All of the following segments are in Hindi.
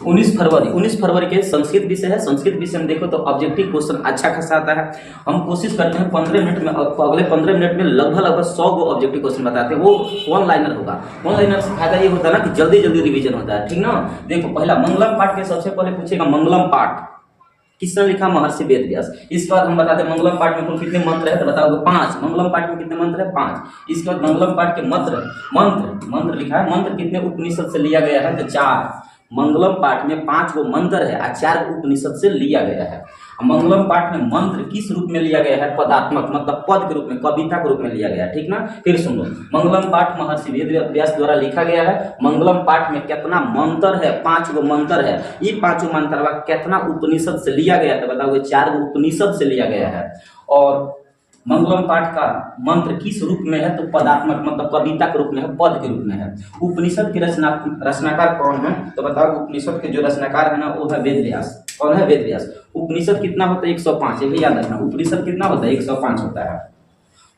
19 फरवरी के संस्कृत विषय है। संस्कृत विषय में देखो तो ऑब्जेक्टिव क्वेश्चन अच्छा खासा आता है। हम कोशिश करते हैं 15 मिनट में, अगले 15 मिनट में लगभग 100 गो ऑब्जेक्टिव क्वेश्चन बताते हैं। वो वन लाइनर होगा। वन लाइनर से फायदा ये होता है ना कि जल्दी जल्दी रिवीजन होता है, ठीक ना। देखो पहला मंगलम पाठ के सबसे पहले पूछेगा मंगलम पाठ किसने लिखा, महर्षि वेद व्यास। इसके बाद हम बताते हैं मंगलम पाठ में कुल कितने मंत्र है, तो बताओगे 5। मंगलम पाठ में कितने मंत्र है, 5। इसके बाद मंगलम पाठ के मंत्र लिखा है, मंत्र कितने उपनिषद से लिया गया है, तो 4। मंगलम पाठ में 5 गो मंत्र है और 4 उपनिषद से लिया गया है। मंगलम पाठ में मंत्र किस रूप में लिया गया है, पदात्मक, मतलब पद के रूप में, कविता के रूप में लिया गया है, ठीक ना। फिर सुनो, मंगलम पाठ महर्षि वेद व्यास द्वारा लिखा गया है। मंगलम पाठ में कितना मंत्र है, 5 गो मंत्र है। ये 5 मंत्र कितना उपनिषद से लिया गया है, तो बताओगे 4 गो उपनिषद से लिया गया है। और मंगलम पाठ का मंत्र किस रूप में है, तो पदात्मक, मतलब कविता के रूप में है, पद के रूप में है। उपनिषद के रचनाकार कौन है, तो बताओ उपनिषद के जो रचनाकार है ना, वो है वेद व्यास। कौन है, वेद व्यास। उपनिषद कितना होता है, 105। ये भी याद रखना, उपनिषद कितना होता है, 105 होता है।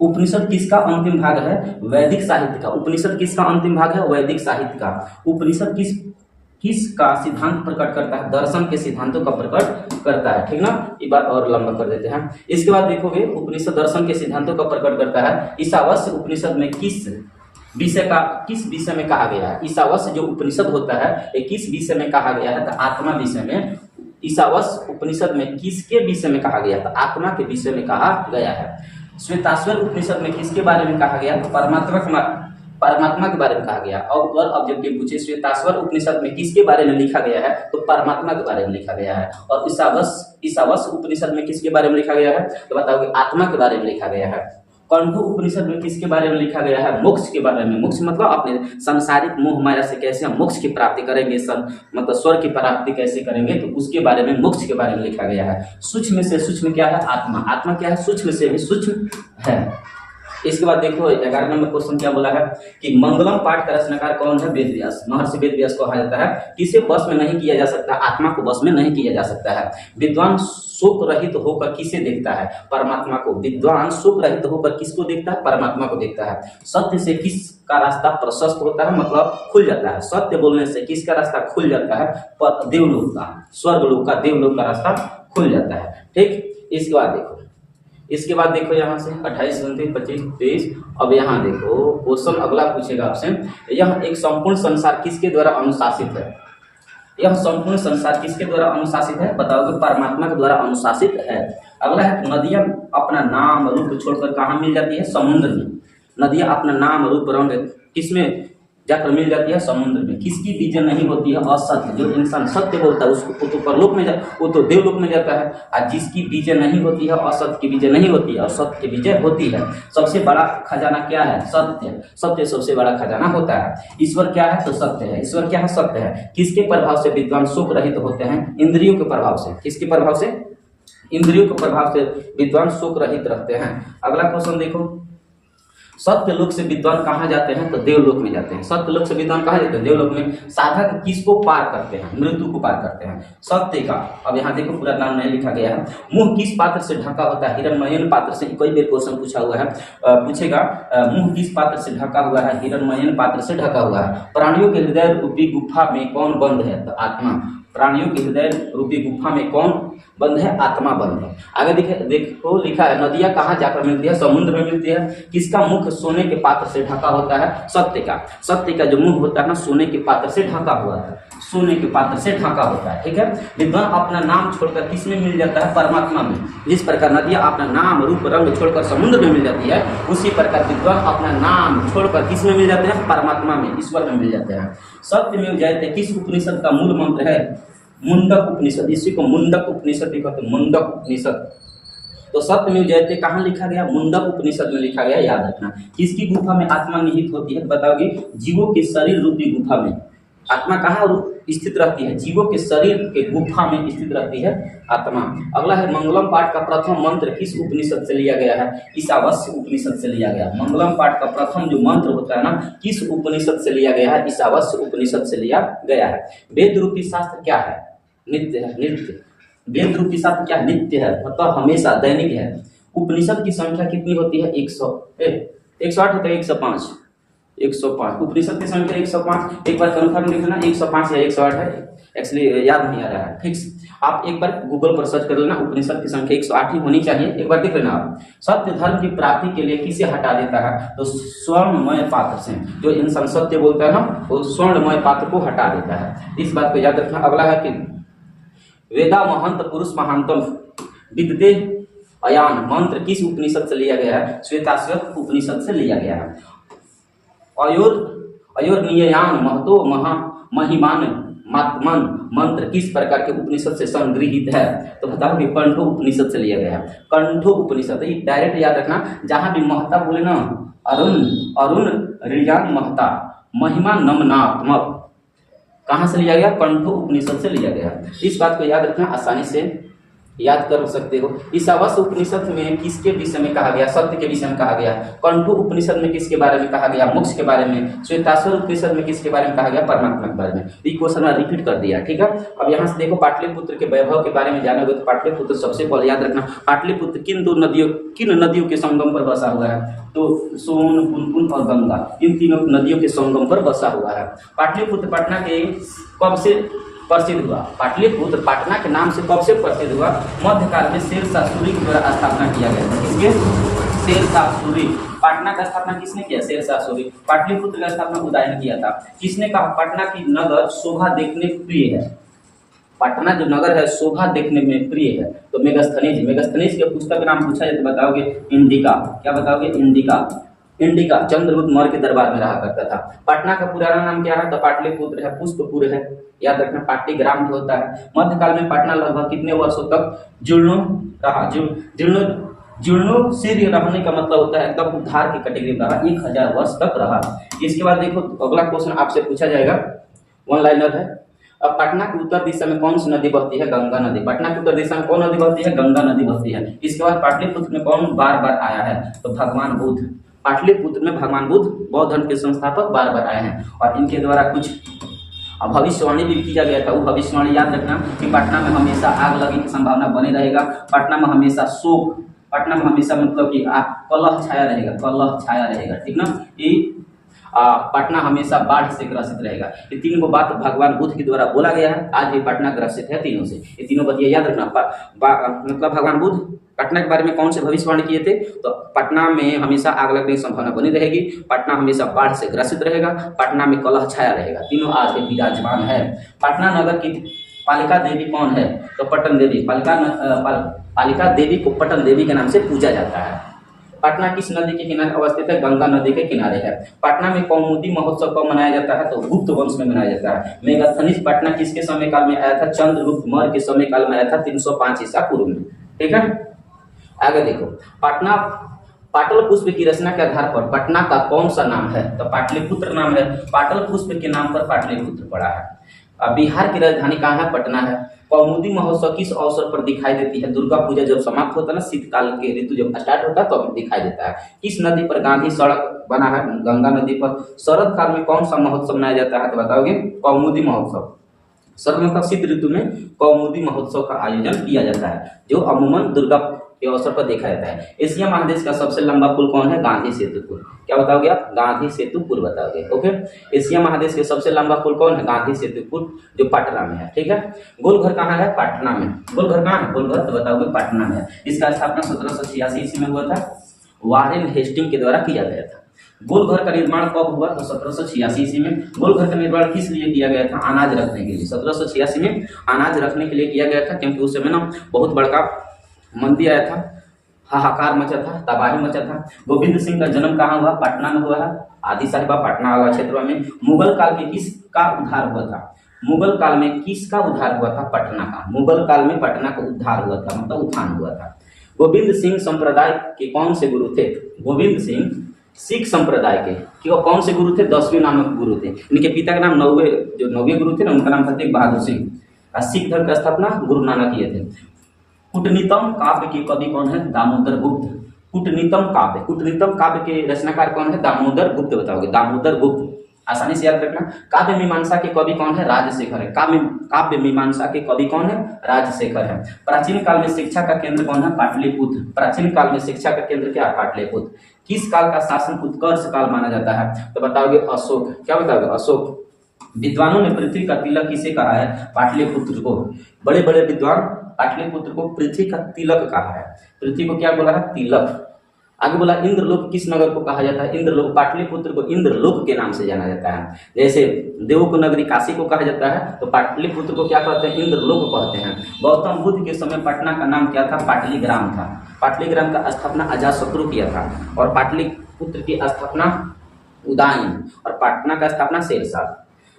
उपनिषद किसका अंतिम भाग है, वैदिक साहित्य का। उपनिषद किसका अंतिम भाग है, वैदिक साहित्य का। उपनिषद किसका सिद्धांत प्रकट करता है, दर्शन के सिद्धांतों का प्रकट करता है, ठीक ना। ये बात और लंबा कर देते हैं। इसके बाद देखोगे उपनिषद दर्शन के सिद्धांतों का प्रकट करता है। ईशावास्य उपनिषद में किस विषय में कहा गया है। ईशावास्य जो उपनिषद होता है ये किस विषय में कहा गया है, तो आत्मा विषय में। ईशावास्य उपनिषद में किसके विषय में कहा गया, तो आत्मा के विषय में कहा गया है। श्वेताश्वर उपनिषद में किसके बारे में कहा गया, तो परमात्मा के बारे में कहा गया। और ऑब्जेक्टिव पूछे, श्वेताश्वर उपनिषद में किसके बारे में लिखा गया है, तो परमात्मा के बारे में लिखा गया है। और ईशावास्य उपनिषद में किसके बारे में लिखा गया है, तो बताओगे आत्मा के बारे में लिखा गया है। कण्व उपनिषद में किसके बारे में लिखा गया है, मोक्ष के बारे में। मोक्ष मतलब अपने सांसारिक मोह माया से कैसे हम मोक्ष की प्राप्ति करेंगे, मतलब स्वर्ग की प्राप्ति कैसे करेंगे, तो उसके बारे में, मोक्ष के बारे में लिखा गया है। सूक्ष्म से सूक्ष्म क्या है, आत्मा। आत्मा क्या है, सूक्ष्म से भी सूक्ष्म है। इसके बाद देखो 11 नंबर क्वेश्चन क्या बोला है कि मंगलम पाठ का रचनाकार कौन है, वेद व्यास। महर्षि वेद व्यास को कहा जाता है। किसे वश में नहीं किया जा सकता, आत्मा को वश में नहीं किया जा सकता है। विद्वान शोक रहित होकर किसे देखता है, परमात्मा को। विद्वान शोक रहित होकर किसको देखता है, परमात्मा को देखता है। सत्य से किसका रास्ता प्रशस्त होता है, मतलब खुल जाता है। सत्य बोलने से किसका रास्ता खुल जाता है, देवलोक का, स्वर्गलोक का, देवलोक का रास्ता खुल जाता है, ठीक। इसके बाद देखो यहाँ से 28, 29, 25, 23। अब यहाँ देखो क्वेश्चन अगला पूछेगा आपसे, यह एक संपूर्ण संसार किसके द्वारा अनुशासित है। यह संपूर्ण संसार किसके द्वारा अनुशासित है, बताओगे परमात्मा के द्वारा अनुशासित है। अगला है नदियां अपना नाम रूप छोड़कर कहाँ मिल जाती है, समुद्र में। नदियां अपना नाम रूप रंग किसमें जाकर मिल जाती है, समुद्र में। किसकी विजय नहीं होती है, असत्य। जो इंसान सत्य बोलता है उसको तो परलोक में वो तो देवलोक में जाता है। और जिसकी विजय नहीं होती है, असत्य की विजय नहीं होती है, और सत्य की विजय होती है। सबसे बड़ा खजाना क्या है, सत्य। सत्य सबसे बड़ा खजाना होता है। ईश्वर क्या है, तो सत्य है। ईश्वर क्या है, सत्य है। किसके प्रभाव से विद्वान शोक रहित होते हैं, इंद्रियों के प्रभाव से। किसके प्रभाव से, इंद्रियों के प्रभाव से विद्वान शोक रहित रहते हैं। अगला क्वेश्चन देखो, सत्य लोक से विद्वान कहाँ जाते हैं, तो देवलोक में जाते हैं। सत्य लोक से विद्वान कहाँ जाते हैं, देवलोक में। साधक किसको पार करते हैं, मृत्यु को पार करते हैं, सत्य का। अब यहाँ देखो पूरा नाम नहीं लिखा गया है। मुंह किस पात्र से ढका होता है, हिरण्मयन पात्र से। कई बार क्वेश्चन पूछा हुआ है, पूछेगा मुंह किस पात्र से ढका हुआ है, हिरण्मयन पात्र से ढका हुआ है। प्राणियों के हृदय रूपी गुफा में कौन बंद है, तो आत्मा। प्राणियों की हृदय रूपी गुफा में कौन बंद है, आत्मा बंद है। आगे देखो लिखा है, नदियां कहाँ जाकर मिलती है, समुद्र में मिलती है। किसका मुख सोने के पात्र से ढका होता है, सत्य का। सत्य का जो मुख होता है ना, सोने के पात्र से ढका हुआ है, सोने के पात्र से ढका होता है, ठीक है। विद्वान अपना नाम छोड़कर किस में मिल जाता है, परमात्मा में। जिस प्रकार नदियां अपना नाम रूप रंग छोड़कर समुद्र में मिल जाती है, उसी प्रकार विद्वान अपना नाम छोड़कर किस में मिल जाते हैं, परमात्मा में, ईश्वर में मिल जाते हैं। सत्यमेव जयते किस उपनिषद का मूल मंत्र है, मुंडक उपनिषद। इसी को मुंडक उपनिषद भी कहते हैं, मुंडक उपनिषद। तो सत्यमेव जयते कहाँ लिखा गया, मुंडक उपनिषद में लिखा गया, याद रखना। किसकी गुफा में आत्मा निहित होती है, बताओगे जीवों के शरीर रूपी गुफा में। आत्मा कहाँ स्थित रहती है, जीवों के शरीर के गुफा में स्थित रहती है आत्मा। अगला है मंगलम पाठ का प्रथम मंत्र किस उपनिषद से लिया गया है, ईशावास्य उपनिषद से लिया गया। मंगलम पाठ का प्रथम जो मंत्र होता है ना, किस उपनिषद से लिया गया है, ईशावास्य उपनिषद से लिया गया है। वेद रूपी शास्त्र क्या है, नित्य है, नित्य। वेद रूपी शास्त्र क्या, नित्य है, मतलब हमेशा, दैनिक है। उपनिषद की संख्या कितनी होती है, 108 होता है, 105। उपनिषद की संख्या 105। एक बार कन्फर्म लिखना, 105 या 108 है। एक्चुअली याद नहीं आ रहा है ठीक से। आप एक बार गूगल पर सर्च कर लेना, उपनिषद की संख्या 108 ही होनी चाहिए, एक बार देख लेना आप। सत्य धर्म की प्राप्ति के लिए किसे हटा देता है, तो स्वर्णमय पात्र से, जो इंसान सत्य बोलता है ना वो स्वर्णमय पात्र को हटा देता है, इस बात को याद रखना। अगला है कि वेदा महंत पुरुष महानतम विद्ये अयान मंत्र किस उपनिषद से लिया गया है, श्वेताश्वत उपनिषद से लिया गया है। अयोर्नियान महतो महा महिमान मात्मन मंत्र किस प्रकार के उपनिषद से संग्रहित है, तो बताओ कि कंठो उपनिषद से लिया गया है। कंठो उपनिषद ये डायरेक्ट याद रखना, जहां भी महता बोले ना, अरुण अरुण ऋजान महता महिमा नमनात्मक, कहां से लिया गया, कंठो उपनिषद से लिया गया। इस बात को याद रखना, आसानी से याद कर सकते हो। ईशावास्य उपनिषद में किसके विषय में कहा गया, सत्य के विषय में कहा गया। कंठो उपनिषद में किसके बारे में कहा गया, मोक्ष के बारे में। श्वेताश्वर उपनिषद में किसके बारे में कहा गया, परमात्मा के बारे में। ये क्वेश्चन मैं रिपीट कर दिया, ठीक है। अब यहाँ से देखो पाटलिपुत्र के वैभव के बारे में जानोगे तो पाटलिपुत्र सबसे पहले याद रखना, पाटलिपुत्र किन नदियों के संगम पर बसा हुआ है, तो सोन, पुनपुन और गंगा, इन तीनों नदियों के संगम पर बसा हुआ है। पाटलिपुत्र पटना के कब से प्रसिद्ध हुआ, पाटलिपुत्र पटना के नाम से कब से प्रसिद्ध हुआ, मध्यकाल में शेरशाह सूरी के द्वारा स्थापना किया गया था। किसके, शेरशाह सूरी। पटना का स्थापना किसने किया, शेरशाह सूरी। पाटलिपुत्र का स्थापना उदय ने किया था। किसने कहा पटना की नगर शोभा देखने प्रिय है, पटना जो नगर है शोभा देखने में प्रिय है, तो मेगास्थनीज। मेगास्थनीज के पुस्तक का नाम पूछा जाए तो बताओगे इंडिका, क्या बताओगे, इंडिका। इंडिका चंद्रगुप्त मौर्य के दरबार में रहा करता था। पटना का पुराना नाम क्या है, तो पाटलिपुत्र है, पुष्पपुर है, याद रखना। पाटलिग्राम भी होता है। मध्यकाल में पटना लगभग कितने वर्षों तक जीर्णो रहा, जीर्णोशीर्ण रहने का मतलब होता है एकदम उद्धार की कैटेगरी में रहा, 1000 वर्ष तक रहा। इसके बाद देखो अगला क्वेश्चन आपसे पूछा जाएगा, वन लाइनर है। अब पटना की उत्तर दिशा में कौन सी नदी बहती है, गंगा नदी। पटना की उत्तर दिशा में कौन नदी बहती है, गंगा नदी बहती है। इसके बाद पाटलिपुत्र में कौन बार बार आया है, तो भगवान बुद्ध। पाटलिपुत्र में भगवान बुद्ध बौद्ध धर्म के संस्थापक बार बार आए हैं, और इनके द्वारा कुछ भविष्यवाणी भी किया गया था। वो भविष्यवाणी याद रखना कि पटना में हमेशा आग लगने की संभावना बनी रहेगा, पटना में हमेशा शोक, पटना में हमेशा मतलब कि कलह छाया रहेगा, कलह छाया रहेगा, ठीक ना। ये पटना हमेशा बाढ़ से ग्रसित रहेगा। ये तीन को बात भगवान बुद्ध के द्वारा बोला गया है। आज भी पटना ग्रसित है तीनों से, ये तीनों बात याद रखना। मतलब भगवान बुद्ध पटना के बारे में कौन से भविष्यवाणी किए थे, तो पटना में हमेशा आग लगने की संभावना बनी रहेगी, पटना हमेशा बाढ़ से ग्रसित रहेगा, पटना में कलह छाया रहेगा। तीनों आज भी विराजमान है। पटना नगर की पालिका देवी कौन है, तो पटन देवी। पालिका देवी को पटन देवी के नाम से पूजा जाता है। पटना किस नदी के किनारे अवस्थित है, गंगा नदी के किनारे है। पटना में कौमुदी महोत्सव कब मनाया जाता है, तो गुप्त वंश में मनाया जाता है। मेगास्थनीज पटना किसके समय काल में आया था, चंद्रगुप्त मौर्य के समय काल में आया था, 305 ईसा पूर्व में, ठीक है। आगे देखो, पटना पाटल पुष्प की रचना के आधार पर पटना का कौन सा नाम है, तो पाटलिपुत्र नाम है। पाटल पुष्प के नाम पर पाटलिपुत्र पड़ा है। बिहार की राजधानी कहाँ है, पटना है। कौमुदी महोत्सव किस अवसर पर दिखाई देती है, दुर्गा पूजा जब समाप्त होता है ना, शीतकाल के ऋतु जब स्टार्ट होता है तो दिखाई देता है। किस नदी पर गांधी सड़क बना है, गंगा नदी पर। शरद काल में कौन सा महोत्सव मनाया जाता है, तो बताओगे कौमुदी महोत्सव। शरद मतलब शीत ऋतु में कौमुदी महोत्सव का आयोजन किया जाता है, जो अमूमन दुर्गा के अवसर पर देखा जाता है। एशिया महादेश का सबसे लंबा पुल कौन है, गांधी सेतु पुल। क्या बताओगे आप, गांधी सेतु पुल बताओगे, ओके। एशिया महादेश के सबसे लंबा पुल कौन है, गांधी सेतु पुल, जो पटना में है, ठीक है। गोलघर कहाँ है, पटना में। गोलघर कहाँ है, गोलघर तो बताओगे पटना में है। इसका स्थापना 1786 ईस्वी में हुआ था, वारेन हेस्टिंग के द्वारा किया गया था। गोलघर का निर्माण कब हुआ, तो 1786 ईस्वी में। गोलघर का निर्माण किस लिए किया गया था, अनाज रखने के लिए। 1786 में अनाज रखने के लिए किया गया था, क्योंकि उस समय ना बहुत बड़का मंदी आया था, हाहाकार मचा था, तबाही मचा था। गोविंद सिंह का जन्म कहाँ हुआ, पटना में हुआ है, आदि साहिबा पटना वाला क्षेत्र में। मुगल काल के किसका उद्धार हुआ था, मुगल काल में किसका उद्धार हुआ था, पटना का। मुगल काल में पटना का उद्धार हुआ था, मतलब उत्थान हुआ था। गोविंद सिंह संप्रदाय के कौन से गुरु थे, गोविंद सिंह सिख संप्रदाय के, कि वो कौन से गुरु थे, 10वें नामक गुरु थे। इनके पिता का नाम नौवे गुरु थे ना, उनका नाम था तेग बहादुर सिंह। सिख धर्म का स्थापना गुरु नानक किए थे। कूटनीतम काव्य के कवि कौन है, दामोदर गुप्त। कूटनीतम काव्य के रचनाकार कौन है, दामोदर गुप्त बताओगे, दामोदर गुप्त। आसानी से याद रखना। काव्य मीमांसा के कवि कौन है, राजशेखर है। काव्य मीमांसा के कवि कौन है, राजशेखर है। प्राचीन काल में शिक्षा का केंद्र कौन है, पाटलिपुत्र। प्राचीन काल में शिक्षा का केंद्र क्या है, पाटलिपुत्र। किस काल का शासन उत्कर्ष काल माना जाता है, तो बताओगे अशोक। क्या बताओगे, अशोक। विद्वानों ने पृथ्वी का तिलक किसे कहा है? पाटलिपुत्र को। बड़े बड़े विद्वान पाटलिपुत्र को पृथ्वी का तिलक कहा है। पृथ्वी को क्या बोला है? तिलक। आगे बोला इंद्रलोक किस नगर को कहा जाता है? इंद्रलोक। पाटलिपुत्र को इंद्रलोक के नाम से जाना जाता है। जैसे देवों को नगरी काशी को कहा जाता है, तो पाटलिपुत्र को क्या कहते हैं? इंद्रलोक कहते हैं। गौतम बुद्ध के समय पटना का नाम क्या था? पाटलिग्राम था। पाटलिग्राम का स्थापना अजातशत्रु किया था, और पाटलिपुत्र की स्थापना उदयन, और पटना का स्थापना शेरशाह।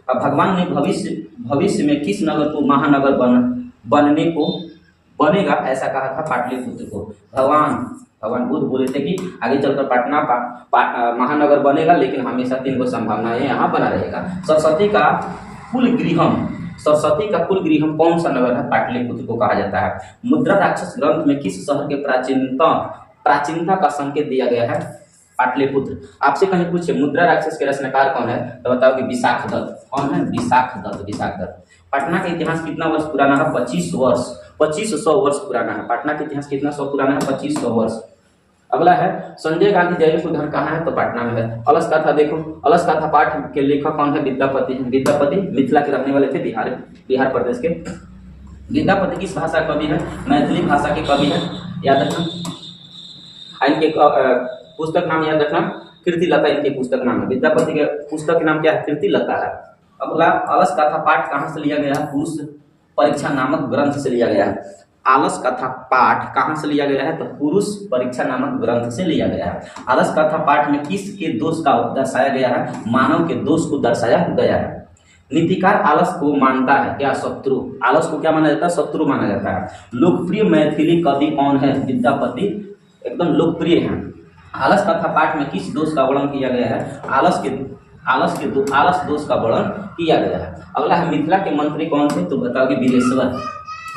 अब भगवान ने भविष्य में किस नगर को महानगर बनने को बनेगा ऐसा कहा था? पाटलिपुत्र को। भगवान बुद्ध बोले थे कि आगे चलकर पटना महानगर बनेगा, लेकिन हमेशा 3 को संभावनाएं यहाँ बना रहेगा। सरस्वती का कुल गृहम कौन सा नगर है? पाटलिपुत्र को कहा जाता है। मुद्रा राक्षस ग्रंथ में किस शहर के प्राचीनता का संकेत दिया गया है? पाटलिपुत्र। आपसे कहीं पूछे मुद्रा राक्षस के रचनाकार कौन है, तो बताओ कि विशाखदत्त। कौन है? विशाखदत्त। पटना का इतिहास कितना वर्ष पुराना है? 2500 वर्ष पुराना है। पटना का इतिहास कितना सौ पुराना है? 2500 वर्ष। अगला है संजय गांधी जैविक उद्यान कहाँ है? तो पटना में है। अलस कथा देखो, अलस कथा पाठ के लेखक कौन है? विद्यापति। विद्यापति मिथिला के रहने वाले थे, बिहार प्रदेश के। विद्यापति किस भाषा कवि है? मैथिली भाषा के कवि है, याद रखना। इनके पुस्तक नाम याद रखना, कीर्तिलता इनके पुस्तक नाम है। विद्यापति के पुस्तक के नाम क्या है? कीर्तिलता है। अगला अलस कथा पाठ कहाँ से लिया गया है? पुरुष परीक्षा नामक ग्रंथ से लिया गया है। आलस कथा पाठ कहाँ से लिया गया है? तो पुरुष परीक्षा नामक ग्रंथ से लिया गया है। आलस कथा पाठ में किसके दोष का दर्शाया गया है? मानव के दोष को दर्शाया गया है। नीतिकार आलस को मानता है क्या? शत्रु। आलस को क्या माना जाता है? शत्रु माना जाता है। लोकप्रिय मैथिली कवि कौन है? विद्यापति एकदम लोकप्रिय है। आलस कथा पाठ में किस दोष का वर्णन किया गया है? आलस दोष का वर्णन किया गया है। अगला है मिथिला के मंत्री कौन थे? तो बताओ कि वीरेश्वर।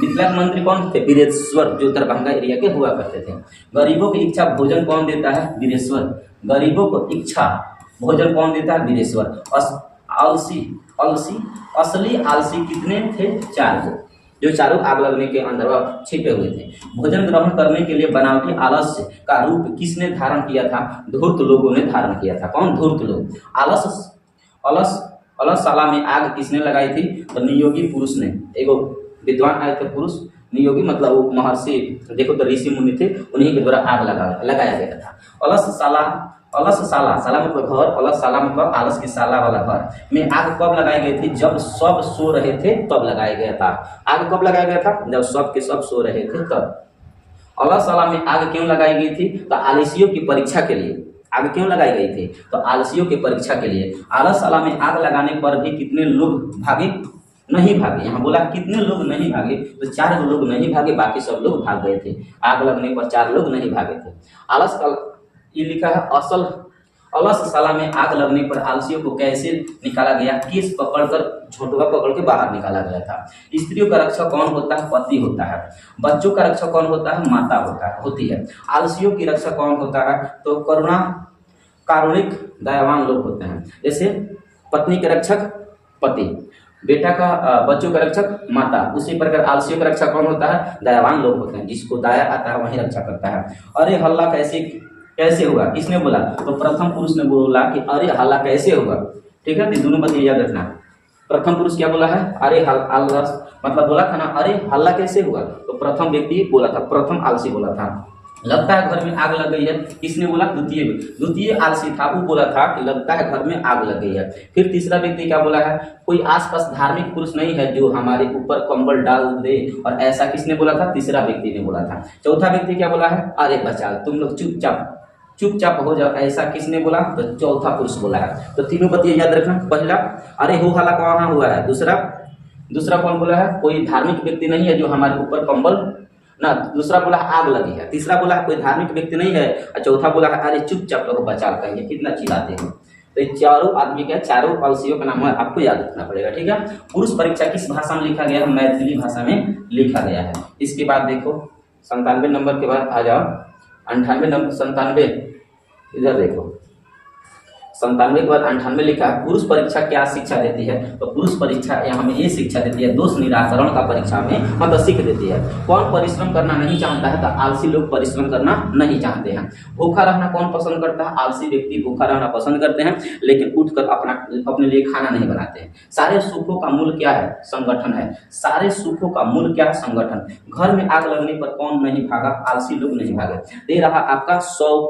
मिथिला के मंत्री कौन थे? वीरेश्वर, जो दरभंगा एरिया के हुआ करते थे। गरीबों की इच्छा भोजन कौन देता है? वीरेश्वर। गरीबों को इच्छा भोजन कौन देता है? वीरेश्वर। असली आलसी कितने थे? 4 को, जो चारों आग लगने के अंदर छिपे हुए थे। भोजन ग्रहण करने के लिए बनावटी आलस्य का रूप किसने धारण किया था? धूर्त लोगों ने धारण किया था। कौन? धूर्त लोग। अलसशाला में आग किसने लगाई थी? तो नियोगी पुरुष ने। एगो विद्वान आए थे पुरुष, नियोगी मतलब वो महर्षि, देखो तो ऋषि मुनि थे, उन्हीं के द्वारा आग लगाया गया था। अलसशाला, शाला मतलब घर, अलसशाला मतलब आलस की शाला वाला घर में आग कब लगाई गई थी? जब सब सो रहे थे तब लगाया गया था। आग कब लगाया गया था? जब सब के सब सो रहे थे तब। अलसशाला में आग क्यों लगाई गई थी? तो आलसियों की परीक्षा के लिए। आग क्यों लगाई गई थी? तो आलसियों की परीक्षा के लिए। अलसशाला में आग लगाने पर भी कितने लोग भागे? नहीं भागे। यहाँ बोला कितने लोग नहीं भागे? तो 4 लोग नहीं भागे, बाकी सब लोग भाग गए थे। आग लगने पर 4 लोग नहीं भागे थे। ये लिखा है अलसशाला में आग लगने पर आलसियों को कैसे निकाला गया? केस पकड़कर, झोंटुआ पकड़ के बाहर निकाला गया था। स्त्रियों का रक्षक कौन होता है? पति होता है। बच्चों का रक्षक कौन होता है? माता होती है। आलसियों की रक्षा कौन होता है? तो कारुणिक दयावान लोग होते हैं। जैसे पत्नी के रक्षक पति, बेटा का बच्चों का रक्षक माता, उसी प्रकार आलसियों का रक्षक कौन होता है? दयावान लोग होते हैं। जिसको दया आता है वही रक्षा करता है। अरे हल्ला कैसे हुआ? किसने बोला? तो प्रथम पुरुष ने बोला कि अरे हल्ला कैसे हुआ। ठीक है, तो दोनों बात याद रखना। प्रथम पुरुष क्या बोला है? अरे हल्ला, मतलब बोला था ना अरे हल्ला कैसे हुआ, तो प्रथम व्यक्ति बोला था, प्रथम आलसी बोला था। लगता है घर में आग लग गई है, किसने बोला? द्वितीय आलसी था, वो बोला था कि लगता है घर में आग लग गई है। फिर तीसरा व्यक्ति क्या बोला है? कोई आसपास धार्मिक पुरुष नहीं है जो हमारे ऊपर कंबल डाल दे, और ऐसा किसने बोला था? तीसरा व्यक्ति ने बोला था। चौथा व्यक्ति क्या बोला है? अरे बचा, तुम लोग चुपचाप हो जाओ, ऐसा किसने बोला? तो चौथा पुरुष बोला है। तो तीनों बात याद रखना। पहला अरे हो हल्ला कहाँ हुआ है। दूसरा कौन बोला है? कोई धार्मिक व्यक्ति नहीं है जो हमारे ऊपर कंबल ना। दूसरा बोला आग लगी है। तीसरा बोला कोई धार्मिक व्यक्ति नहीं है, और चौथा बोला है अरे चुपचाप लोग बचा कहेंगे। कितना चिल्लाते हैं। तो ये चारों आदमी क्या, चारों आलसियों का नाम है, आपको याद रखना पड़ेगा। ठीक है। पुरुष परीक्षा किस भाषा में लिखा गया है? मैथिली भाषा में लिखा गया है। इसके बाद देखो 97 नंबर के बाद आ जाओ 98 नंबर 97, इधर देखो 97 के बाद 98 लिखा है। पुरुष परीक्षा क्या शिक्षा देती है? तो पुरुष परीक्षा यहाँ हमें ये शिक्षा देती है, दोष निराकरण का परीक्षा में मतलब सीख देती है। कौन परिश्रम करना नहीं चाहता है? तो आलसी लोग परिश्रम करना नहीं चाहते हैं। भूखा रहना कौन पसंद करता है? आलसी व्यक्ति भूखा रहना पसंद करते हैं, लेकिन उठकर अपने लिए खाना नहीं बनाते हैं। सारे सुखों का मूल क्या है? संगठन है। सारे सुखों का मूल क्या है? संगठन। घर में आग लगने पर कौन नहीं भागा? आलसी लोग नहीं भागे। दे रहा आपका 100